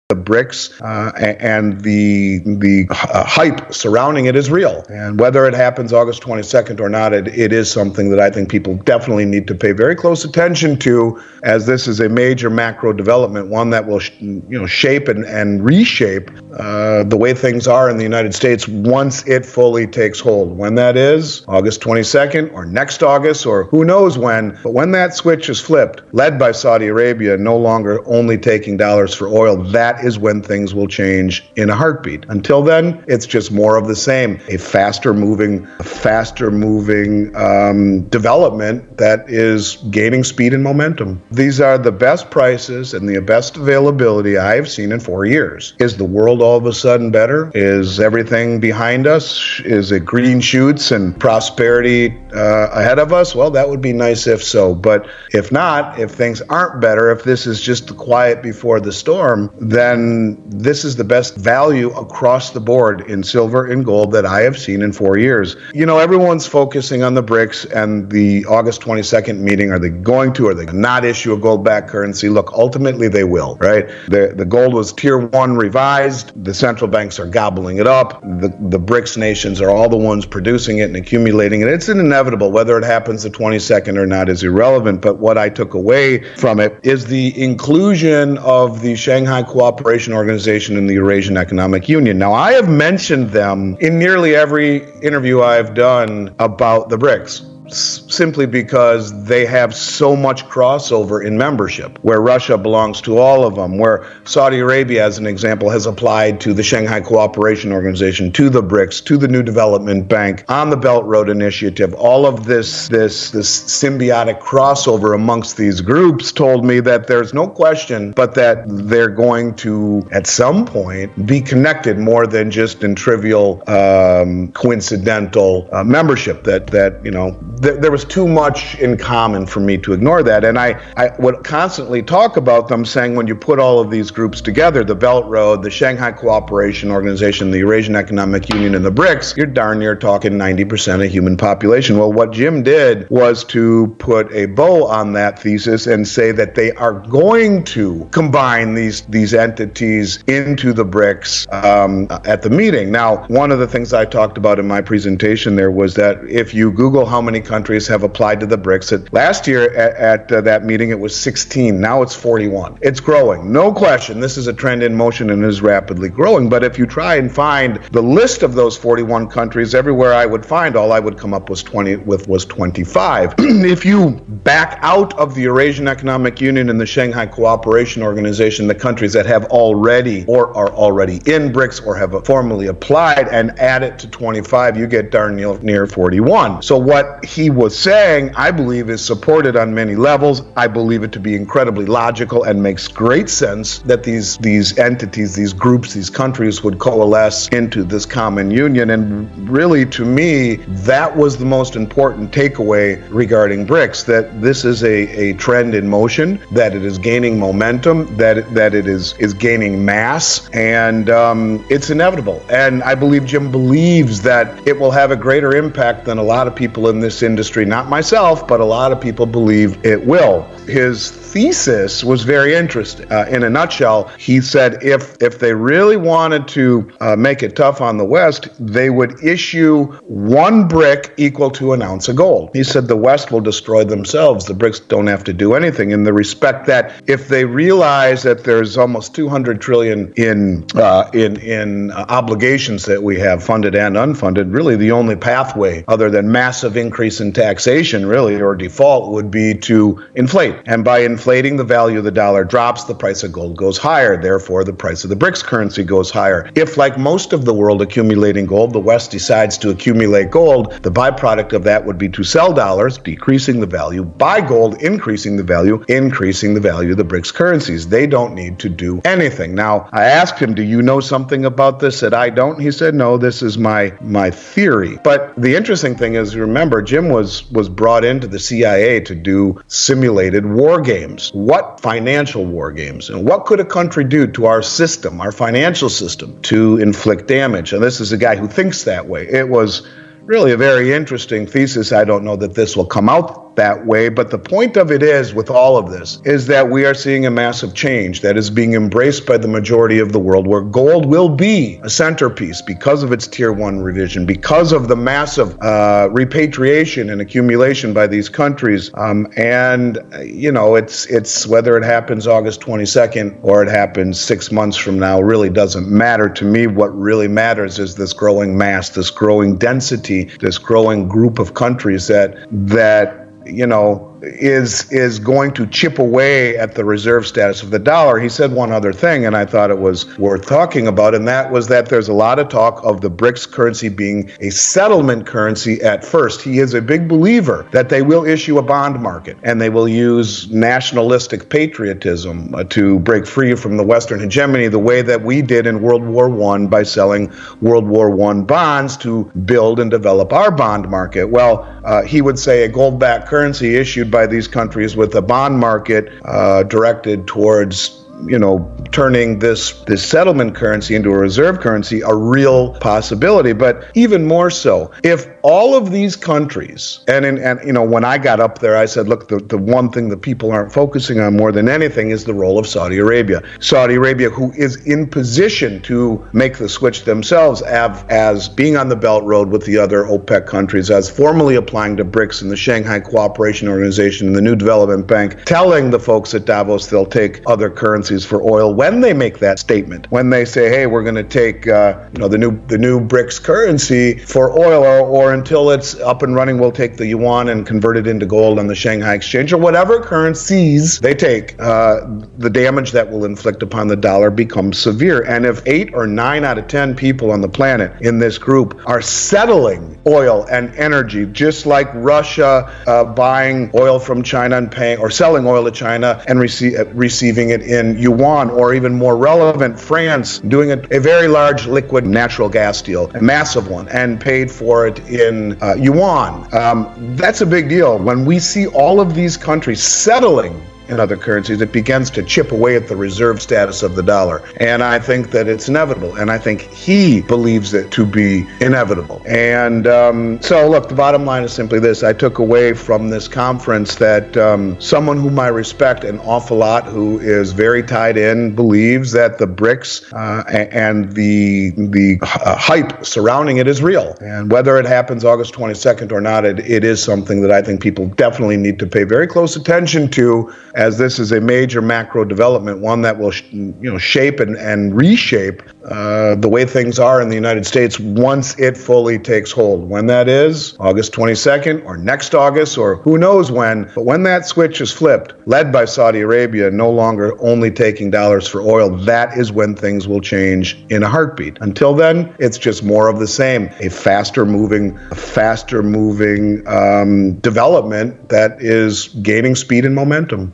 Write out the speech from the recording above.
the BRICS and the hype surrounding it is real. And whether it happens August 22nd or not, it is something that I think people definitely need to pay very close attention to, as this is a major macro development, one that will shape and reshape the way things are in the United States once it fully takes hold. When that is, August 22nd or next August or who knows when, but when that switch is flipped, led by Saudi Arabia, no longer only taking dollars for oil, that is when things will change in a heartbeat. Until then, it's just more of the same, a faster moving development that is gaining speed and momentum. These are the best prices and the best availability I have seen in 4 years. Is the world all of a sudden better? Is everything behind us? Is it green shoots and prosperity ahead of us? Well, that would be nice if so. But if not, if things aren't better, if this is just the quiet before the storm, then this is the best value across the board in silver and gold that I have seen in 4 years. Everyone's focusing on the BRICS and the August 22nd meeting. Are they not issue a gold-backed currency? Look, ultimately they will, right? The gold was tier 1 revised. The central banks are gobbling it up. The BRICS nations are all the ones producing it and accumulating it. It's inevitable. Whether it happens the 22nd or not is irrelevant. But what I took away from it is the inclusion of the Shanghai Cooperation Organization and the Eurasian Economic Union. Now, I have mentioned them in nearly every interview I've done about the BRICS, simply because they have so much crossover in membership, where Russia belongs to all of them, where Saudi Arabia, as an example, has applied to the Shanghai Cooperation Organization, to the BRICS, to the New Development Bank, on the Belt Road Initiative. All of this symbiotic crossover amongst these groups told me that there's no question but that they're going to, at some point, be connected more than just in trivial, coincidental membership. There was too much in common for me to ignore that. And I would constantly talk about them, saying when you put all of these groups together, the Belt Road, the Shanghai Cooperation Organization, the Eurasian Economic Union, and the BRICS, you're darn near talking 90% of human population. Well, what Jim did was to put a bow on that thesis and say that they are going to combine these entities into the BRICS at the meeting. Now, one of the things I talked about in my presentation there was that if you Google how many countries have applied to the BRICS, last year at that meeting it was 16. Now it's 41. It's growing, no question. This is a trend in motion and is rapidly growing. But if you try and find the list of those 41 countries, everywhere I would find, all I would come up was 25. If you back out of the Eurasian Economic Union and the Shanghai Cooperation Organization, the countries that have already or are already in BRICS or have formally applied, and add it to 25, you get darn near 41. So what he was saying, I believe, is supported on many levels. I believe it to be incredibly logical and makes great sense that these entities, these groups, these countries would coalesce into this common union. And really, to me, that was the most important takeaway regarding BRICS, that this is a trend in motion, that it is gaining momentum, that it is gaining mass, and it's inevitable. And I believe Jim believes that it will have a greater impact than a lot of people in this industry, not myself, but a lot of people believe it will. His thesis was very interesting. In a nutshell, he said if they really wanted to make it tough on the West, they would issue one brick equal to an ounce of gold. He said the West will destroy themselves. The BRICS don't have to do anything, in the respect that if they realize that there's almost 200 trillion in obligations that we have, funded and unfunded, really the only pathway other than massive increase in taxation, really, or default, would be to inflate. And by inflating, the value of the dollar drops, the price of gold goes higher. Therefore, the price of the BRICS currency goes higher. If, like most of the world accumulating gold, the West decides to accumulate gold, the byproduct of that would be to sell dollars, decreasing the value, buy gold, increasing the value of the BRICS currencies. They don't need to do anything. Now, I asked him, do you know something about this that I don't? He said, no, this is my theory. But the interesting thing is, remember, Jim was brought into the CIA to do simulated war games. What financial war games? And what could a country do to our system, our financial system, to inflict damage? And this is a guy who thinks that way. It was really a very interesting thesis. I don't know that this will come out that way, but the point of it is, with all of this, is that we are seeing a massive change that is being embraced by the majority of the world, where gold will be a centerpiece because of its tier 1 revision, because of the massive repatriation and accumulation by these countries. And it's whether it happens August 22nd or it happens 6 months from now really doesn't matter to me. What really matters is this growing mass, this growing density, this growing group of countries that is going to chip away at the reserve status of the dollar. He said one other thing, and I thought it was worth talking about, and that was that there's a lot of talk of the BRICS currency being a settlement currency at first. He is a big believer that they will issue a bond market, and they will use nationalistic patriotism to break free from the Western hegemony, the way that we did in World War I by selling World War I bonds to build and develop our bond market. Well, he would say a gold-backed currency issued by these countries with a bond market directed towards turning this settlement currency into a reserve currency, a real possibility. But even more so, if all of these countries, and when I got up there, I said, look, the one thing that people aren't focusing on more than anything is the role of Saudi Arabia. Saudi Arabia, who is in position to make the switch themselves as being on the Belt Road with the other OPEC countries, as formally applying to BRICS and the Shanghai Cooperation Organization and the New Development Bank, telling the folks at Davos they'll take other currencies for oil. When they make that statement, when they say, hey, we're going to take the new BRICS currency for oil, or until it's up and running, we'll take the yuan and convert it into gold on the Shanghai exchange, or whatever currencies they take, the damage that will inflict upon the dollar becomes severe. And if 8 or 9 out of 10 people on the planet in this group are settling oil and energy, just like Russia buying oil from China and paying, or selling oil to China and receiving it in yuan, or even more relevant, France doing a very large liquid natural gas deal, a massive one, and paid for it in yuan. That's a big deal. When we see all of these countries settling in other currencies, it begins to chip away at the reserve status of the dollar. And I think that it's inevitable. And I think he believes it to be inevitable. And so, look, the bottom line is simply this. I took away from this conference that someone whom I respect an awful lot, who is very tied in, believes that the BRICS and the hype surrounding it is real. And whether it happens August 22nd or not, it is something that I think people definitely need to pay very close attention to, as this is a major macro development, one that will shape and reshape the way things are in the United States once it fully takes hold. When that is, August 22nd or next August or who knows when, but when that switch is flipped, led by Saudi Arabia, no longer only taking dollars for oil, that is when things will change in a heartbeat. Until then, it's just more of the same, a faster moving development that is gaining speed and momentum.